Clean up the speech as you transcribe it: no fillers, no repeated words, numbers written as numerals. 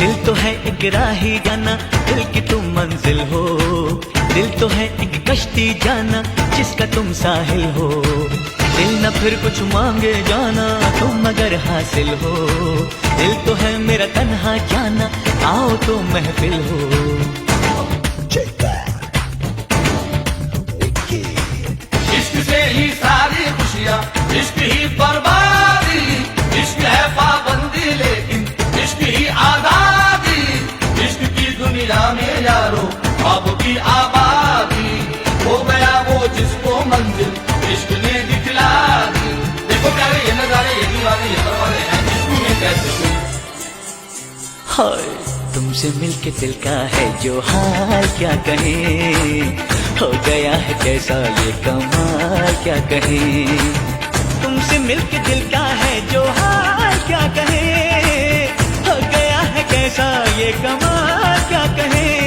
दिल तो है एक राही जाना, दिल की तुम मंजिल हो। दिल तो है एक कश्ती जाना, जिसका तुम साहिल हो। दिल न फिर कुछ मांगे जाना, तुम मगर हासिल हो। दिल तो है मेरा तन्हा जाना, आओ तो महफिल हो। इश्क से ही सारी खुशियाँ, इश्क ही बर्बादी। इश्क है पाबंदी लेकिन इश्क ही आजादी। इश्क की दुनिया में यारो ख्वाब की आबादी। हो गया वो जिसको मंजिल इश्क ने दिखला दी। देखो प्यारे ये नजारे, ये दीवाने, ये परवाने हैं इश्क में कैसे तुम। हाय तुमसे मिलके दिल का है जो हाल, क्या कहें। हो गया है कैसा ये कमाल, क्या कहें। तुमसे मिलके दिल का है जो हाल, क्या कहें। हो गया है कैसा ये कमाल, क्या कहें।